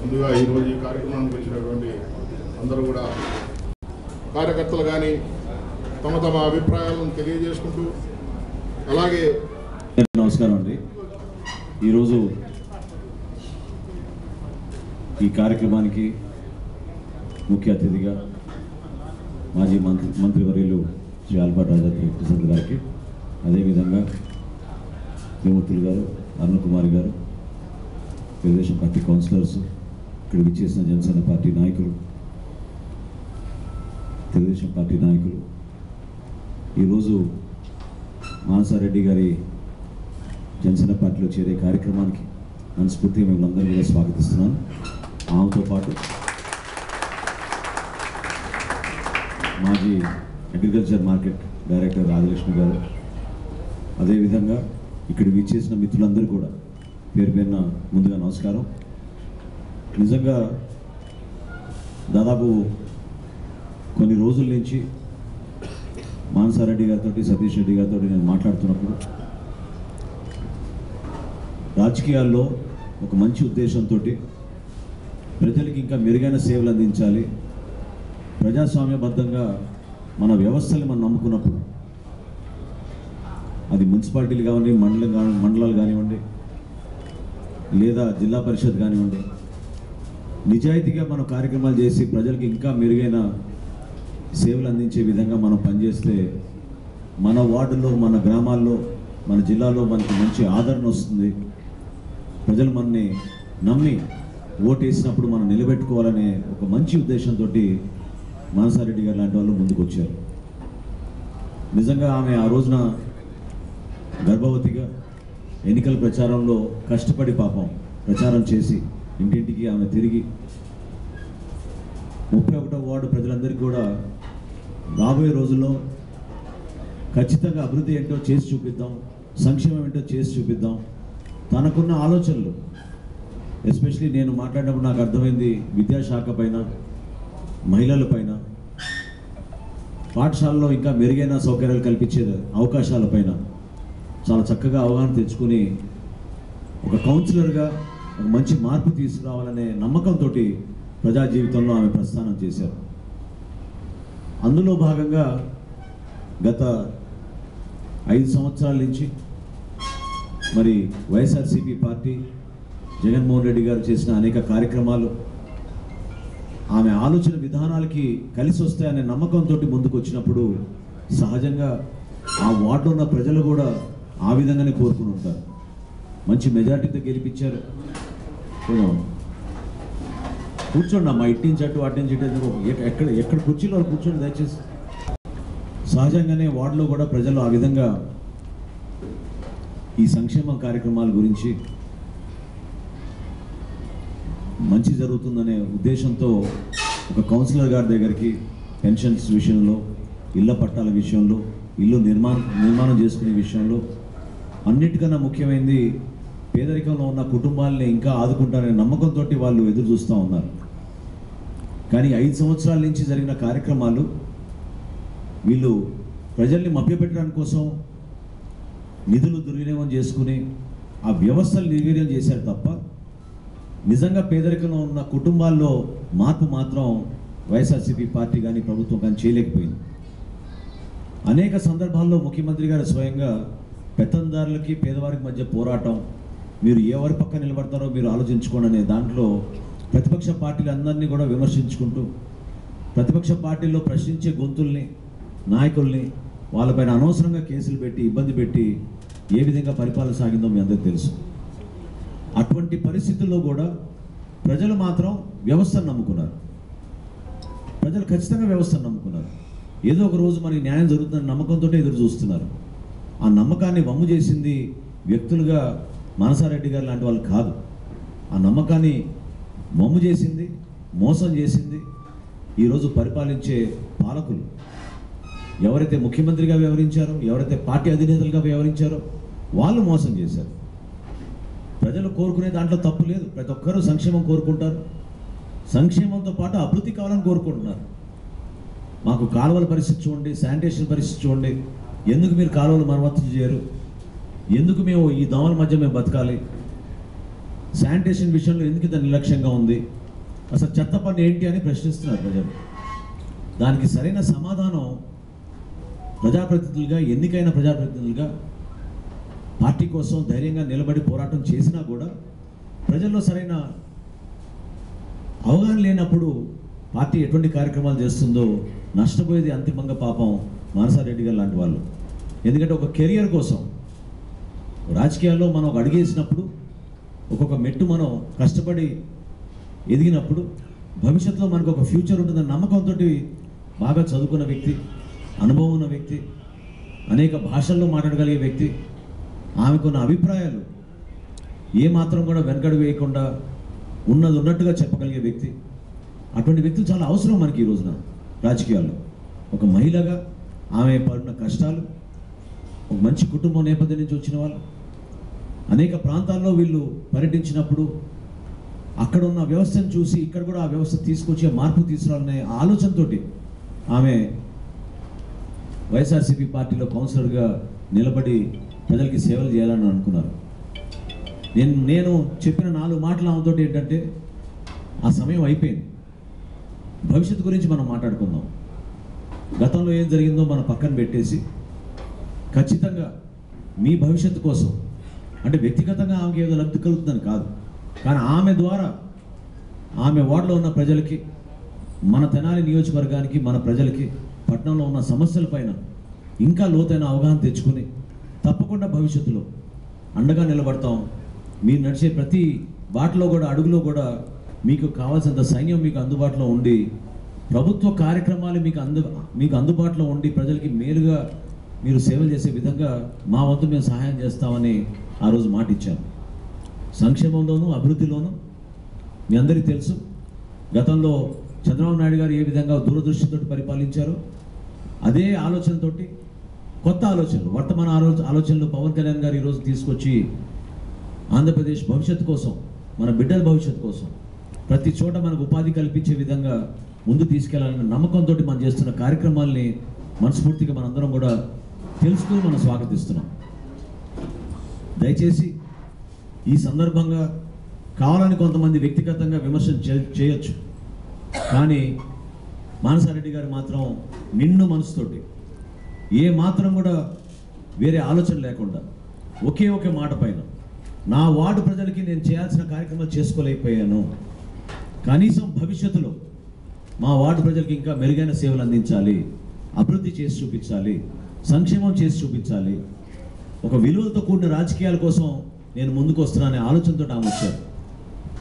ముందుగా ఈరోజు ఈ కార్యక్రమానికి వచ్చినటువంటి అందరూ కూడా కార్యకర్తలు కానీ తమ తమ అభిప్రాయాలను తెలియజేసుకుంటూ అలాగే నమస్కారం అండి. ఈరోజు ఈ కార్యక్రమానికి ముఖ్య అతిథిగా మాజీ మంత్రివర్యులు శ్రీ ఆలపాటి రాజేంద్ర ప్రసాద్ గారికి, అదేవిధంగా త్రిమూర్తులు గారు, అరుణ్ కుమార్ గారు, తెలుగుదేశం పార్టీ కౌన్సిలర్స్, ఇక్కడ విచ్చేసిన జనసేన పార్టీ నాయకులు, తెలుగుదేశం పార్టీ నాయకులు, ఈరోజు మానసారెడ్డి గారి జనసేన పార్టీలో చేరే కార్యక్రమానికి మనస్ఫూర్తిగా మిమ్మల్ని అందరూ కూడా స్వాగతిస్తున్నాను. ఆమెతో పాటు మాజీ అగ్రికల్చర్ మార్కెట్ డైరెక్టర్ రాజలక్ష్మి గారు, అదేవిధంగా ఇక్కడ విచ్చేసిన మిత్రులందరూ కూడా పేరు పేరున ముందుగా నమస్కారం. నిజంగా దాదాపు కొన్ని రోజుల నుంచి మానసారెడ్డి గారితో, సతీష్ రెడ్డి గారితో నేను మాట్లాడుతున్నప్పుడు రాజకీయాల్లో ఒక మంచి ఉద్దేశంతో ప్రజలకి ఇంకా మెరుగైన సేవలు అందించాలి, ప్రజాస్వామ్యబద్ధంగా మన వ్యవస్థలు మనం నమ్ముకున్నప్పుడు, అది మున్సిపాలిటీలు కానివ్వండి, మండలాలు కానివ్వండి, లేదా జిల్లా పరిషత్ కానివ్వండి, నిజాయితీగా మనం కార్యక్రమాలు చేసి ప్రజలకు ఇంకా మెరుగైన సేవలు అందించే విధంగా మనం పనిచేస్తే మన వార్డుల్లో, మన గ్రామాల్లో, మన జిల్లాలో మనకి మంచి ఆదరణ వస్తుంది. ప్రజలు మనని నమ్మి ఓటేసినప్పుడు మనం నిలబెట్టుకోవాలనే ఒక మంచి ఉద్దేశంతో మానసారెడ్డి గారు లాంటి వాళ్ళు ముందుకు వచ్చారు. నిజంగా ఆమె ఆ రోజున గర్భవతిగా ఎన్నికల ప్రచారంలో కష్టపడి పాపం ప్రచారం చేసి ఇంటింటికి ఆమె తిరిగి 31వ వార్డు ప్రజలందరికీ కూడా రాబోయే రోజుల్లో ఖచ్చితంగా అభివృద్ధి ఏంటో చేసి చూపిద్దాం, సంక్షేమం ఏంటో చేసి చూపిద్దాం, తనకున్న ఆలోచనలు, ఎస్పెషలీ నేను మాట్లాడినప్పుడు నాకు అర్థమైంది విద్యాశాఖ పైన, మహిళల పైన, పాఠశాలలో ఇంకా మెరుగైన సౌకర్యాలు కల్పించే అవకాశాలపైన చాలా చక్కగా అవగాహన తెచ్చుకుని ఒక కౌన్సిలర్గా ఒక మంచి మార్పు తీసుకురావాలనే నమ్మకంతో ప్రజా జీవితంలో ఆమె ప్రస్థానం చేశారు. అందులో భాగంగా గత 5 సంవత్సరాల నుంచి మరి వైఎస్ఆర్సీపీ పార్టీ, జగన్మోహన్ రెడ్డి గారు చేసిన అనేక కార్యక్రమాలు ఆమె ఆలోచన విధానాలకి కలిసి వస్తాయనే నమ్మకంతో ముందుకు వచ్చినప్పుడు సహజంగా ఆ వార్డులో ఉన్న ప్రజలు కూడా ఆ విధంగానే కోరుకుని ఉంటారు. మంచి మెజార్టీతో గెలిపించారు. కూర్చోండి అమ్మా, ఇటు నుంచి అటు, అటు నుంచి ఇటు, ఎక్కడ కుర్చీలో కూర్చోండి దయచేసి. సహజంగానే వార్డులో కూడా ప్రజలు ఆ విధంగా ఈ సంక్షేమ కార్యక్రమాల గురించి మంచి జరుగుతుందనే ఉద్దేశంతో ఒక కౌన్సిలర్ గారి దగ్గరికి పెన్షన్స్ విషయంలో, ఇళ్ల పట్టాల విషయంలో, ఇల్లు నిర్మాణం చేసుకునే విషయంలో, అన్నిటికన్నా ముఖ్యమైనది పేదరికంలో ఉన్న కుటుంబాలని ఇంకా ఆదుకుంటారనే నమ్మకంతో వాళ్ళు ఎదురు చూస్తూ ఉన్నారు. కానీ 5 సంవత్సరాల నుంచి జరిగిన కార్యక్రమాలు వీళ్ళు ప్రజల్ని మభ్యపెట్టడానికి కోసం నిధులు దుర్వినియోగం చేసుకుని ఆ వ్యవస్థలు నిర్వీర్యం చేశారు తప్ప నిజంగా పేదరికంలో ఉన్న కుటుంబాల్లో మార్పు మాత్రం వైఎస్ఆర్సీపీ పార్టీ కానీ ప్రభుత్వం కానీ చేయలేకపోయింది. అనేక సందర్భాల్లో ముఖ్యమంత్రి గారు స్వయంగా పెత్తందారులకి పేదవారికి మధ్య పోరాటం, మీరు ఎవరి పక్క నిలబడతారో మీరు ఆలోచించుకోండి అనే దాంట్లో ప్రతిపక్ష పార్టీలందరినీ కూడా విమర్శించుకుంటూ, ప్రతిపక్ష పార్టీల్లో ప్రశ్నించే గొంతుల్ని, నాయకుల్ని వాళ్ళపైన అనవసరంగా కేసులు పెట్టి ఇబ్బంది పెట్టి ఏ విధంగా పరిపాలన సాగిందో మీ అందరికీ తెలుసు. అటువంటి పరిస్థితుల్లో కూడా ప్రజలు మాత్రం వ్యవస్థను నమ్ముకున్నారు. ప్రజలు ఖచ్చితంగా వ్యవస్థను నమ్ముకున్నారు. ఏదో ఒక రోజు మనకి న్యాయం జరుగుతుందని నమ్మకంతో ఎదురు చూస్తున్నారు. ఆ నమ్మకాన్ని వమ్ము చేసింది వ్యక్తులుగా మానసారెడ్డి గారు లాంటి వాళ్ళు కాదు. ఆ నమ్మకాన్ని వమ్ము చేసింది, మోసం చేసింది ఈరోజు పరిపాలించే పాలకులు. ఎవరైతే ముఖ్యమంత్రిగా వ్యవహరించారో, ఎవరైతే పార్టీ అధినేతలుగా వ్యవహరించారో వాళ్ళు మోసం చేశారు. ప్రజలు కోరుకునే దాంట్లో తప్పు లేదు. ప్రతి ఒక్కరూ సంక్షేమం కోరుకుంటారు. సంక్షేమంతో పాటు అభివృద్ధి కావాలని కోరుకుంటున్నారు. మాకు కాలువల పరిస్థితి చూడండి, శానిటేషన్ పరిస్థితి చూడండి, ఎందుకు మీరు కాలువలు మరమ్మతు చేయరు, ఎందుకు మేము ఈ దోమల మధ్య మేము బతకాలి, శానిటేషన్ విషయంలో ఎందుకు ఇంత నిర్లక్ష్యంగా ఉంది, అసలు చెత్త పని ఏంటి అని ప్రశ్నిస్తున్నారు ప్రజలు. దానికి సరైన సమాధానం ప్రజాప్రతినిధులుగా, ఎన్నికైన ప్రజాప్రతినిధులుగా పార్టీ కోసం ధైర్యంగా నిలబడి పోరాటం చేసినా కూడా ప్రజల్లో సరైన అవగాహన లేనప్పుడు పార్టీ ఎటువంటి కార్యక్రమాలు చేస్తుందో నష్టపోయేది అంతిమంగా పాపం మానసారెడ్డి గారు లాంటి వాళ్ళు. ఎందుకంటే ఒక కెరియర్ కోసం రాజకీయాల్లో మనం ఒక అడుగేసినప్పుడు ఒక్కొక్క మెట్టు మనం కష్టపడి ఎదిగినప్పుడు భవిష్యత్తులో మనకు ఒక ఫ్యూచర్ ఉంటుందన్న నమ్మకంతో బాగా చదువుకున్న వ్యక్తి, అనుభవం ఉన్న వ్యక్తి, అనేక భాషల్లో మాట్లాడగలిగే వ్యక్తి, ఆమెకున్న అభిప్రాయాలు ఏమాత్రం కూడా వెనకడుగు వేయకుండా ఉన్నది ఉన్నట్టుగా చెప్పగలిగే వ్యక్తి. అటువంటి వ్యక్తులు చాలా అవసరం మనకి ఈ రోజున రాజకీయాల్లో. ఒక మహిళగా ఆమె పడిన కష్టాలు, ఒక మంచి కుటుంబ నేపథ్యం నుంచి వచ్చిన వాళ్ళు, అనేక ప్రాంతాల్లో వీళ్ళు పర్యటించినప్పుడు అక్కడ ఉన్న వ్యవస్థను చూసి ఇక్కడ కూడా ఆ వ్యవస్థ తీసుకొచ్చే మార్పు తీసుకురావాలనే ఆలోచనతో ఆమె వైఎస్ఆర్సీపీ పార్టీలో కౌన్సిలర్గా నిలబడి ప్రజలకి సేవలు చేయాలని అనుకున్నారు. నేను చెప్పిన 4 మాటలు ఆమెతో ఏంటంటే, ఆ సమయం అయిపోయింది, భవిష్యత్తు గురించి మనం మాట్లాడుకుందాం, గతంలో ఏం జరిగిందో మనం పక్కన పెట్టేసి ఖచ్చితంగా మీ భవిష్యత్తు కోసం, అంటే వ్యక్తిగతంగా ఆమెకి ఏదో లబ్ధి కలుగుతుందని కాదు, కానీ ఆమె ద్వారా ఆమె వార్డులో ఉన్న ప్రజలకి, మన తెనాలి నియోజకవర్గానికి, మన ప్రజలకి పట్టణంలో ఉన్న సమస్యలపైన ఇంకా లోతైన అవగాహన తెచ్చుకొని తప్పకుండా భవిష్యత్తులో అండగా నిలబడతాం. మీరు నడిచే ప్రతి బాటలో కూడా, అడుగులో కూడా మీకు కావాల్సినంత సైన్యం మీకు అందుబాటులో ఉండి, ప్రభుత్వ కార్యక్రమాలు మీకు అందుబాటులో ఉండి ప్రజలకి మేలుగా మీరు సేవలు చేసే విధంగా మా వంతు మేము సహాయం చేస్తామని ఆ రోజు మాట ఇచ్చాను. సంక్షేమంలోనూ అభివృద్ధిలోనూ మీ అందరికీ తెలుసు, గతంలో చంద్రబాబు నాయుడు గారు ఏ విధంగా దూరదృష్టితో పరిపాలించారో అదే ఆలోచనతోటి కొత్త ఆలోచనలు, వర్తమాన ఆలోచనలు పవన్ కళ్యాణ్ గారు ఈరోజు తీసుకొచ్చి ఆంధ్రప్రదేశ్ భవిష్యత్తు కోసం, మన బిడ్డల భవిష్యత్తు కోసం ప్రతి చోట మనకు ఉపాధి కల్పించే విధంగా ముందు తీసుకెళ్లాలన్న నమ్మకంతో మనం చేస్తున్న కార్యక్రమాల్ని మనస్ఫూర్తిగా మనందరం కూడా తెలుసుకుని మనం స్వాగతిస్తున్నాం. దయచేసి ఈ సందర్భంగా కావాలని కొంతమంది వ్యక్తిగతంగా విమర్శలు చేయొచ్చు, కానీ మానసారెడ్డి గారు మాత్రం నిండు మనసుతోటి ఏ మాత్రం కూడా వేరే ఆలోచన లేకుండా ఒకే ఒక మాట పైన, నా వార్డు ప్రజలకి నేను చేయాల్సిన కార్యక్రమాలు చేసుకోలేకపోయాను, కనీసం భవిష్యత్తులో మా వార్డు ప్రజలకి ఇంకా మెరుగైన సేవలు అందించాలి, అభివృద్ధి చేసి చూపించాలి, సంక్షేమం చేసి చూపించాలి, ఒక విలువలతో కూడిన రాజకీయాల కోసం నేను ముందుకు వస్తున్నాననే ఆలోచనతో ఆమె వచ్చారు.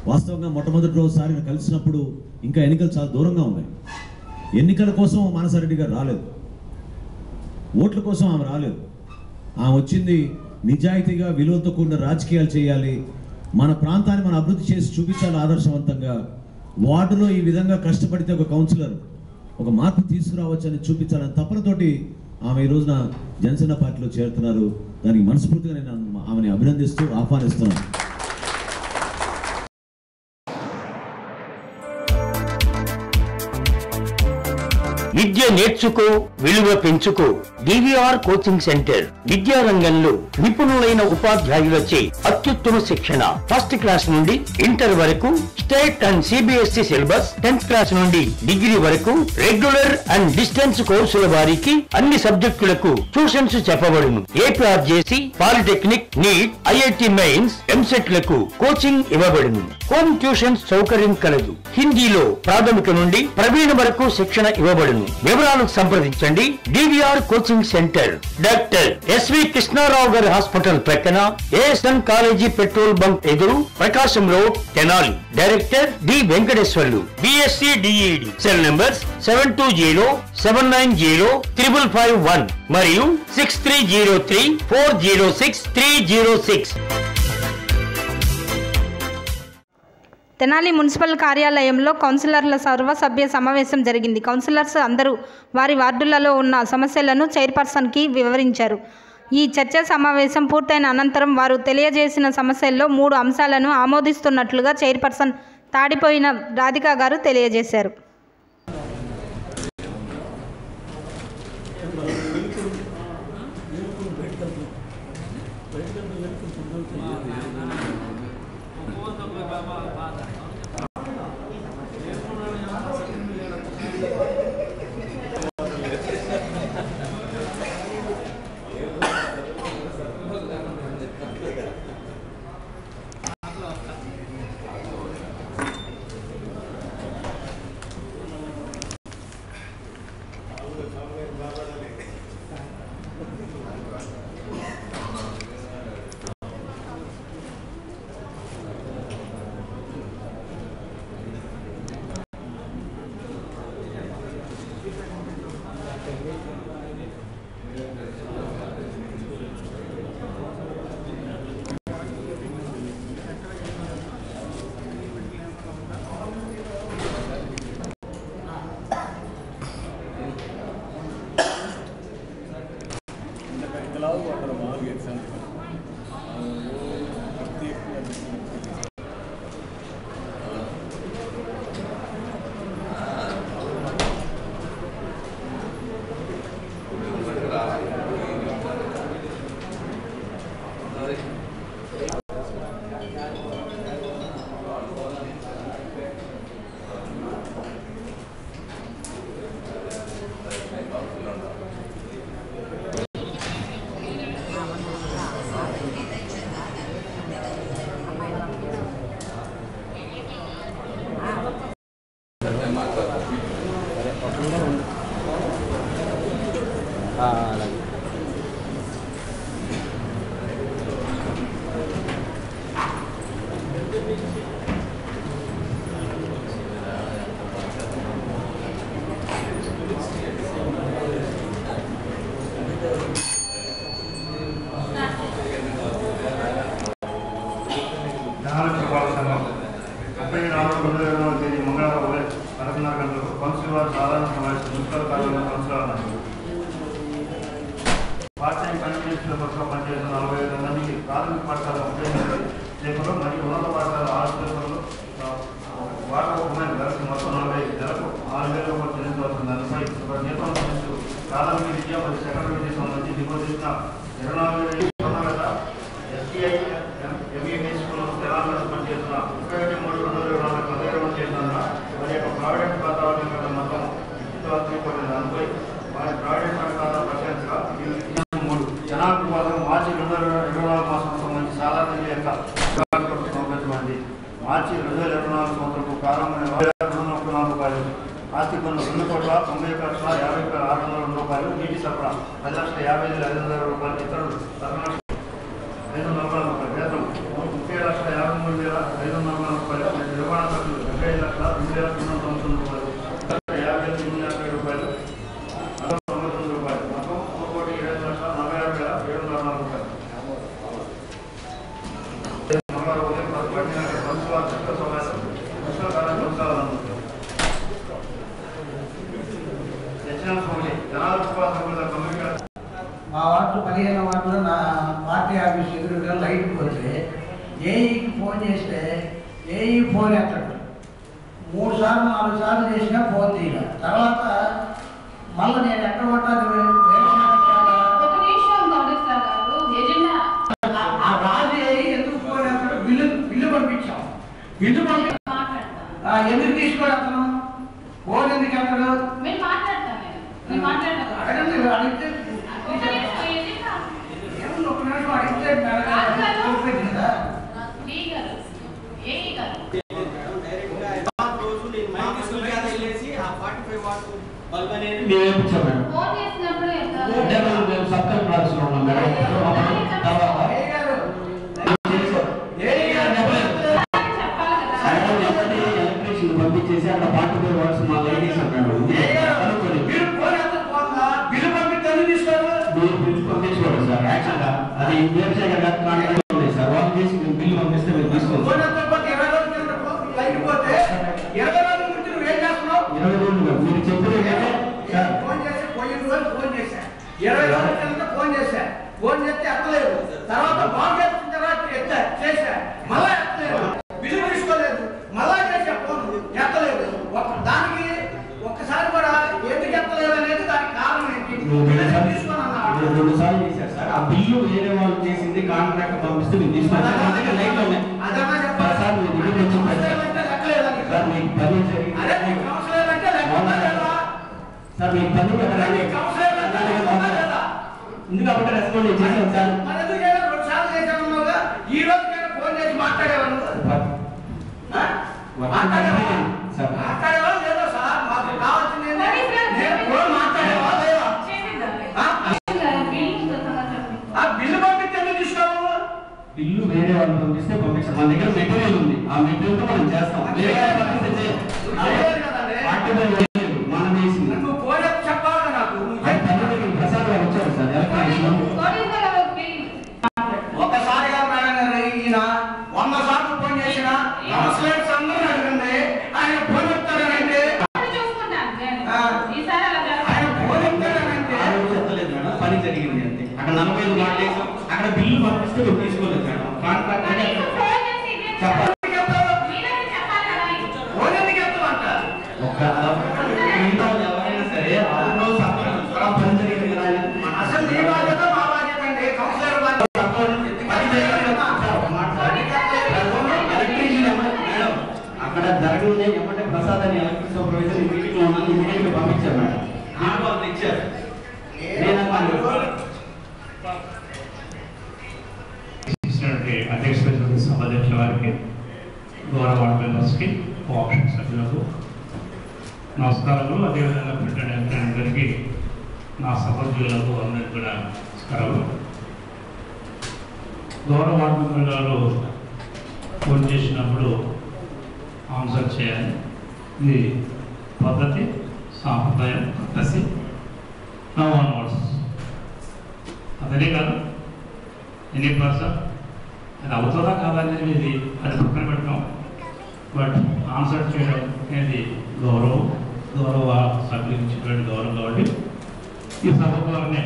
వాస్తవంగా మొట్టమొదటి రోజుసారి కలిసినప్పుడు ఇంకా ఎన్నికలు చాలా దూరంగా ఉన్నాయి. ఎన్నికల కోసం మానసారెడ్డి గారు రాలేదు, ఓట్ల కోసం ఆమె రాలేదు. ఆమె వచ్చింది నిజాయితీగా విలువలతో కూడిన రాజకీయాలు చేయాలి, మన ప్రాంతాన్ని మనం అభివృద్ధి చేసి చూపించాలి ఆదర్శవంతంగా, వార్డులో ఈ విధంగా కష్టపడితే ఒక కౌన్సిలర్ ఒక మార్పు తీసుకురావచ్చని చూపించాలని తపనతోటి ఆమె ఈ రోజున జనసేన పార్టీలో చేరుతున్నారు. దానికి మనస్ఫూర్తిగా నేను ఆమెని అభినందిస్తూ ఆహ్వానిస్తున్నాను. విద్య నేర్చుకో, విలువ పెంచుకో. డివిఆర్ కోచింగ్ సెంటర్ విద్యారంగంలో నిపుణులైన ఉపాధ్యాయులచే అత్యుత్తమ శిక్షణ. ఫస్ట్ క్లాస్ నుండి ఇంటర్ వరకు state and CBSE syllabus, 10th class నుండి డిగ్రీ వరకు రెగ్యులర్ అండ్ డిస్టెన్స్ కోర్సుల వారికి అన్ని సబ్జెక్టులకు ట్యూషన్స్ చెప్పబడును. APRJC, polytechnic, NEET, IIT mains, EAMCET లకు కోచింగ్ ఇవ్వబడును. హోమ్ ట్యూషన్ సౌకర్యం కలదు. హిందీలో ప్రాథమిక నుండి ప్రవీణ వరకు శిక్షణ ఇవ్వబడును. వివరాలకు సంప్రదించండి. DVR coaching centre, doctor SV Krishnarao గారి హాస్పిటల్ ప్రక్కన, ఏఎస్ఎన్ కాలేజీ పెట్రోల్ బంక్ ఎదురు, Prakasam road, Tenali. Director D Venkateswarlu, BSc DEd. Cell numbers 7207905551 మరియు 6303406306. తెనాలి మున్సిపల్ కార్యాలయంలో కౌన్సిలర్ల సర్వసభ్య సమావేశం జరిగింది. కౌన్సిలర్స్ అందరూ వారి వార్డులలో ఉన్న సమస్యలను చైర్పర్సన్కి వివరించారు. ఈ చర్చా సమావేశం పూర్తయిన అనంతరం వారు తెలియజేసిన సమస్యల్లో 3 అంశాలను ఆమోదిస్తున్నట్లుగా చైర్పర్సన్ తాడిపోయిన రాధిక గారు తెలియజేశారు. మార్చి 2024 సంవత్సరంకు ప్రారంభమైన రూపాయలు, ఆస్తి పన్ను 2,91,50,602 రూపాయలు, నీటి సరఫరా 10,50,500 రూపాయలు, ఇతరులు 540 రూపాయలు, వేతనం 30,53,540 రూపాయలు, నిర్వహణ ఖర్చులు 75,02,299 రూపాయలు, 50,850 రూపాయలు, 99 రూపాయలు, మొత్తం 1,20,46,704 రూపాయలు. మా వార్డు 15 వార్డులో నా పార్టీ ఆఫీస్ ఎదురుగా లైట్ పోతే ఏఈకి ఫోన్ చేస్తే ఏఈ ఫోన్ ఎత్తడు. 3 సార్లు 4 సార్లు చేసినా ఫోన్ తీయలే. తర్వాత మళ్ళీ నేను ఎక్కడ పట్టాలి రాజు ఏఈ ఎందుకు ఫోన్ ఎత్తడు? బిల్లు పంపించాం. బిల్లు ఎందుకు తీసుకోడు అతను? ఫోన్ ఎందుకు ఎత్తడు? అడగండి, అడిగితే పంపించేసి అక్కడ 45 వాట్స్ మా లైట్ వేసాం మేడం. పంపించుకోండి సార్. యాక్చువల్గా అది వ్యవసాయ ఉంది సార్. వాళ్ళు చేసి బిల్లు పంపిస్తే మీరు తీసుకోండి. 20 రోజులు మీరు చెప్పిన ఫోన్ చేసి పోయిన రోజు ఫోన్ చేశా. 20 రోజుల కింద ఫోన్ చేశా. ఫోన్ చేస్తే ఎత్తలేదు. తర్వాత బాగు చేసిన తర్వాత చేశా. మళ్ళా ఎత్తలేదు. బిల్లు తీసుకోలేదు. మళ్ళా చేసా. ఫోన్ ఎత్తలేదు. దానికి ఒక్కసారి కూడా ఎందుకు ఎత్తలేదు అనేది దానికి కారణం ఏంటి? తీసుకొని అన్నా 2 సార్లు చేశారు సార్. ఆ బిల్లు వేరే వాళ్ళు చేసింది కాంట్రాక్ట్ పంపిస్తే మీరు తీసుకున్నారు. లైట్ ఉన్నాయి సార్. మీరు ఇంటికి వచ్చి సార్ మీకు పని సార్ మీకు పని ఎందుకు అప్పుడు రెస్పాండ్ చేసాం సార్. ఈ రోజు ఫోన్ చేసి మాట్లాడేవాళ్ళు లేదో సార్. మాకు కావాల్సింది మాట్లాడేవాళ్ళు బిల్లు పంపిస్తే ఎందుకు తీసుకోవు? బిల్లు వేరే వాళ్ళు పంపిస్తే పంపించాం. మన దగ్గర మెటీరియల్ ఉంది. ఆ మెటీరియల్ తో మనం చేస్తాం. మనం వేసింది చెప్పాలి నాకు. ప్రసాద్ గారు వచ్చారు సార్. ఒకసారిగా మేడం గారు ఈయన 100 సార్లు ఫోన్ చేసిన కౌన్సిలర్స్ అందరూ అడగండి. ఆయన ఫోన్ చెప్తారనంటే ఆయన ఫోన్ చెప్తారనంటే పని జరిగింది అంతే. అక్కడ 45 వాట్ చేసాం. అక్కడ బిల్లు పంపిస్తే మీరు తీసుకోలేదు మేడం. కాంట్రాక్ట్ చెప్పాలి. ఎవరైనా సరే అవును పని జరిగింది కదా. అసలు మీ బాధ్యత మా బాధ్యత అండి. కౌన్సిలర్ అక్కడ జరగని ఏమంటే ప్రసాద్ అని ఎలక్ట్రిక్ సూపర్వైజర్ మీటింగ్ లో ఉన్నాను. ఇమీడియట్ గా పంపించారు మేడం. నాకు వాళ్ళు ఇచ్చారు. అధ్యక్షుల సభాధ్యక్షుల వారికి, గౌరవ వార్డు మెంబర్స్కి, కోఆప్షన్ సభ్యులకు నమస్కారాలు. అదేవిధంగా ప్రింటెడ్ అందరికీ నా సహోద్యోగులకు అందరికీ కూడా నమస్కారాలు. గౌరవ వార్డు మెంబర్ గారు ఫోన్ చేసినప్పుడు ఆన్సర్ చేయాలి. ఇది పద్ధతి, సాంప్రదాయం, కసి నో ఆన్వర్డ్స్. అదే కాదు, ఎనీ పర్సన్ అది అవుతుందా కాదనేది అది పక్కన పెట్టడం, బట్ ఆన్సర్ చేయడం అనేది గౌరవ సభ్యులకు ఇచ్చినటువంటి గౌరవం. కాబట్టి ఈ సభ ద్వారానే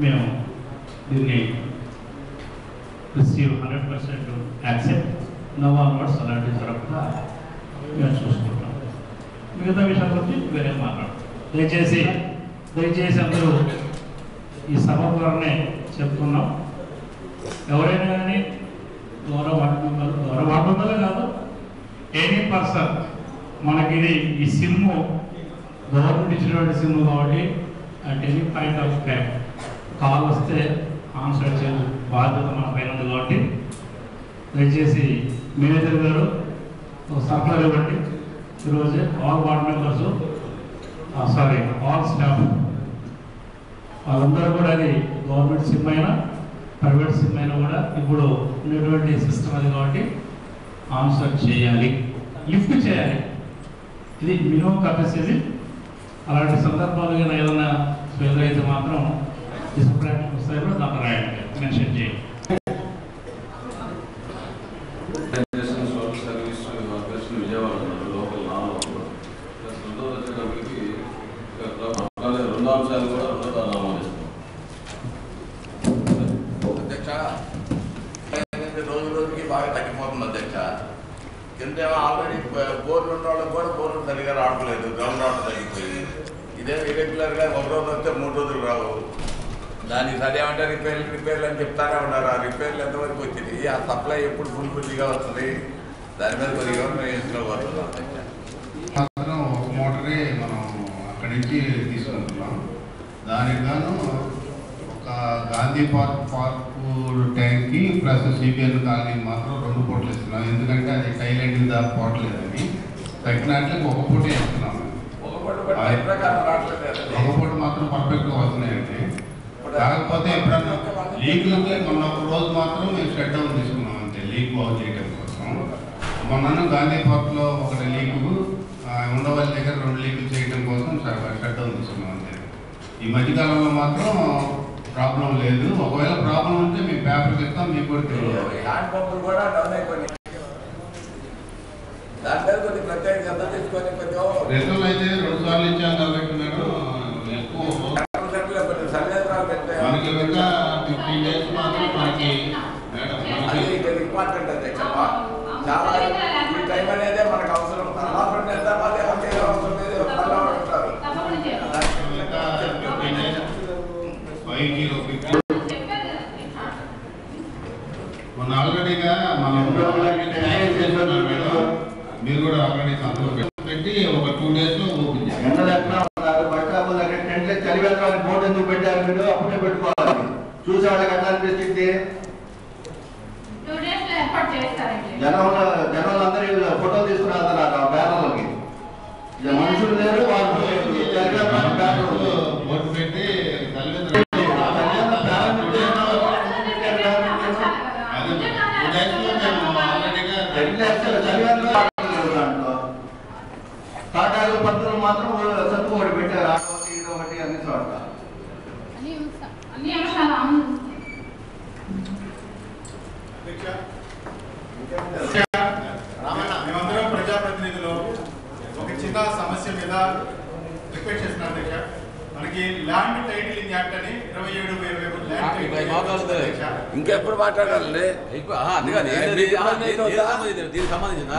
మేము దీన్ని రిసీవ్ 100% యాక్సెప్ట్ నో ఆన్వర్డ్స్ అలాంటి జరగకుండా మేము చూసుకుంటాం. మిగతా విషయాల గురించి వేరే మాట్లాడతాం. దయచేసి అందరూ ఈ సభ ద్వారానే చెప్తున్నాం. ఎవరైనా కానీ గౌరవ వార్డులే కాదు, ఎనీ పర్సన్ మనకి ఈ సిమ్ము గవర్నమెంట్ ఇచ్చినటువంటి సిమ్ కాబట్టి at any point of time call వస్తే ఆన్సర్ చేసే బాధ్యత మన పైన ఉంది. కాబట్టి దయచేసి మేనేజర్ గారు సర్కులర్ ఇవ్వండి. ఈరోజే all ward members all staff వాళ్ళందరూ కూడా అది గవర్నమెంట్ సిమ్ అయినా ప్రైవేట్ సిమ్ అయినా కూడా ఇప్పుడు ఉండేటువంటి సిస్టమ్ అది కాబట్టి ఆన్సర్ చేయాలి, లిఫ్ట్ చేయాలి. ఇది మినిమం కెపాసిటీ. అలాంటి సందర్భాలు కానీ ఏదైనా ఫెయిల్ అయితే మాత్రం డిస్ప్లాన్ వస్తాయి కూడా దాంట్లో రాయండి, మెన్షన్ చేయండి. రోజుకి బాగా తగ్గిపోతుంది అధ్యక్ష. కిందేమో ఆల్రెడీ బోర్లు ఉన్న వాళ్ళకి కూడా బోర్లు సరిగా రావట్లేదు, గ్రౌండ్ వాటర్ తగ్గిపోయి. ఇదేమో ఇరెగ్యులర్గా ఒక రోజు వస్తే 3 రోజులు రావు. దానికి సరేమంటే రిపేర్లు అని చెప్తానే ఉన్నారు. ఆ రిపేర్లు ఎంతవరకు వచ్చింది, ఆ సప్లై ఎప్పుడు ఫుల్గా వస్తుంది, దాని మీద కొద్దిగా వేసుకోబోతున్నాం అధ్యక్ష. ఒక మోటరే మనం అక్కడి నుంచి తీసుకుంటున్నాం. దానికి గాను ఒక గాంధీ పార్కు ట్యాంక్కి ప్లస్ సిబిఎన్ కాలనీ మాత్రం 2 పూటలు ఇస్తున్నాం. ఎందుకంటే అది టైలెంట్ దాకా పోవట్లేదని తగ్గినట్లకి ఒక పూట ఇస్తున్నాం. ఒక పూట మాత్రం పర్ఫెక్ట్గా వస్తున్నాయండి. కాకపోతే ఎప్పుడన్నా లీకులకి మొన్న ఒక రోజు మాత్రం మేము షట్ డౌన్ తీసుకున్నాం అంతే, లీక్ బాగు చేయడం కోసం. మొన్న గాంధీ పార్క్లో ఒకటి లీకు, ఉండవల్లి దగ్గర 2 లీకులు చేయడం కోసం షట్ డౌన్ తీసుకున్నాం అంతే. ఈ మధ్యకాలంలో మాత్రం ప్రాబ్లం లేదు. ఒకవేళ ప్రాబ్లం ఉంటే మేము పేపర్కి ఇస్తాం, మీకు కూడా తెలియదు. హ్యాండ్ పంపులు కూడా డౌన్ అయిపోయినాయి. దాని మీద కొద్ది ప్రత్యేక శ్రద్ధ తీసుకొని రిజల్ట్ అయితే 2 సార్లు ఇచ్చాం కాబట్టి మేడం ఎక్కువ మనకి ఇంకా 15 డేస్ మాత్రం మనకి ఇంపార్టెంట్ అధ్యక్ష. చాలా ఈ టైం అనేది మనకు అవసరం. అవసరం లేదు మన ఆల్రెడీగా మనం మీరు కూడా ఆల్రెడీ సంతకం పెట్టి ఒక 2 డేస్ లో ఓపెన్ చలి వెళ్ళడానికి బోర్డు ఎందుకు పెట్టారు మీరు? అప్పుడే పెట్టుకోవాలి. చూసే వాళ్ళకి ఎట్లా అనిపిస్తుంది? జనాలు అందరూ ఫోటోలు తీసుకుని వెళ్తున్నారు ఆ బ్యానర్లకి. మనుషులు లేరు, వాళ్ళు బోర్డు పెట్టి తాటాకుల పద్ధతులు మాత్రం సత్తు ఒకటి పెట్టారు. ఒకటి ఇది ఒకటి అన్ని చోట్ల మేమందరం ప్రజాప్రతినిధులు ఒక చిన్న సమస్య మీద రిక్వెస్ట్ చేస్తున్నాం అధ్యక్ష. మనకి ల్యాండ్ టైటిలింగ్ యాక్ట్ అని 27 ఇంకెప్పుడు మాట్లాడాలండి? దీనికి సంబంధించిన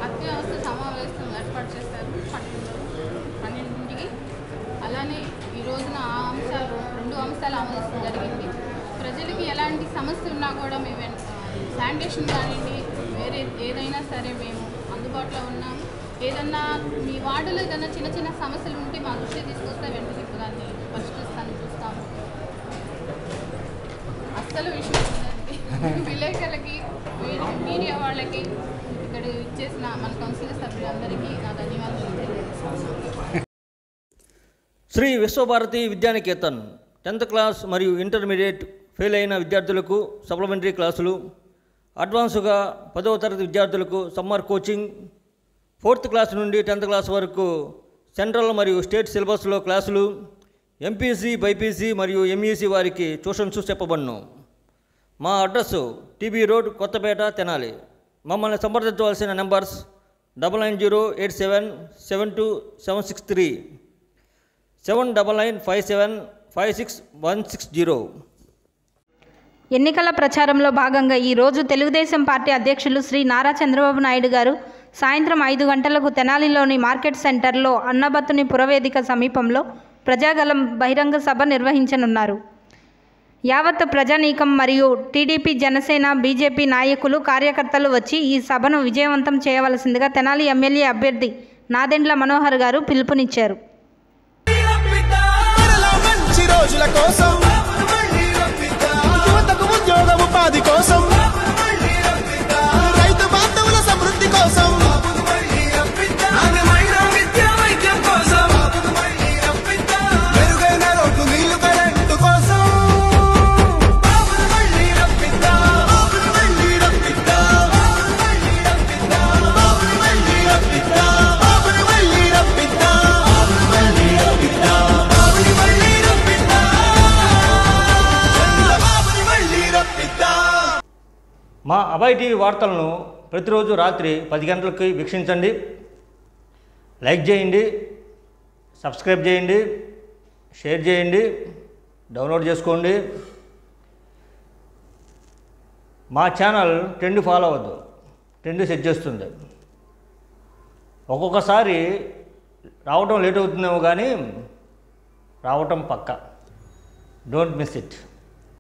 అత్యవసర సమావేశం ఏర్పాటు చేశారు 12ంటికి. అలానే ఈ రోజున ఆ అంశాలు 2 అంశాలు ఆమోదించడం జరిగింది. ప్రజలకి ఎలాంటి సమస్య ఉన్నా కూడా మేము శానిటేషన్ కానివ్వండి వేరే ఏదైనా సరే మేము అందుబాటులో ఉన్నాము. ఏదన్నా మీ వార్డులో ఏదైనా చిన్న చిన్న సమస్యలు ఉంటే మా దృష్టి తీసుకొస్తే వెంటనే దాన్ని పరిష్కరిస్తాను చూస్తాము. అస్సలు విషయం ఉందండి విలేకరులకి మీడియా వాళ్ళకి ఇక్కడ ఇచ్చేసిన మన కౌన్సిలర్ సభ్యులందరికీ నా ధన్యవాదాలు తెలియజేస్తున్నాను. శ్రీ విశ్వభారతి విద్యానికేతన్ 10th క్లాస్ మరియు ఇంటర్మీడియట్ ఫెయిల్ అయిన విద్యార్థులకు సప్లిమెంటరీ క్లాసులు, అడ్వాన్స్గా 10వ తరగతి విద్యార్థులకు సమ్మర్ కోచింగ్, 4th క్లాస్ నుండి 10th క్లాస్ వరకు సెంట్రల్ మరియు స్టేట్ సిలబస్లో క్లాసులు, ఎంపీసీ, బైపీసీ మరియు ఎంఈసీ వారికి ట్యూషన్స్ చెప్పబడును. మా address TB road, Kothapeta, Tenali. మమ్మల్ని సంప్రదించవలసిన నెంబర్స్ 9987727763, 7995756160. ఎన్నికల ప్రచారంలో భాగంగా ఈరోజు తెలుగుదేశం పార్టీ అధ్యక్షులు శ్రీ నారా చంద్రబాబు నాయుడు గారు సాయంత్రం 5 గంటలకు తెనాలిలోని మార్కెట్ సెంటర్లో అన్నబత్తుని పురవేదిక సమీపంలో ప్రజాగలం బహిరంగ సభ నిర్వహించనున్నారు. యావత్ ప్రజానీకం మరియు టీడీపీ, జనసేన, బీజేపీ నాయకులు, కార్యకర్తలు వచ్చి ఈ సభను విజయవంతం చేయవలసిందిగా తెనాలి ఎమ్మెల్యే అభ్యర్థి నాదెండ్ల మనోహర్ గారు పిలుపునిచ్చారు. రోజుల కోసం యువతకు ఉద్యోగ ఉపాధి కోసం రైతు బాంధవుల సమృద్ధి కోసం మెరుగైన రోడ్లు, నీళ్లు, కరెంటు కోసం మా అభయ్ టీవీ వార్తలను ప్రతిరోజు రాత్రి 10 గంటలకి వీక్షించండి. లైక్ చేయండి, సబ్స్క్రైబ్ చేయండి, షేర్ చేయండి, డౌన్లోడ్ చేసుకోండి. మా ఛానల్ ట్రెండ్ ఫాలో అవ్వద్దు, ట్రెండ్ సెట్ చేస్తుంది. ఒక్కొక్కసారి రావటం లేట్ అవుతుందేమో కానీ రావటం పక్కా. Don't miss it.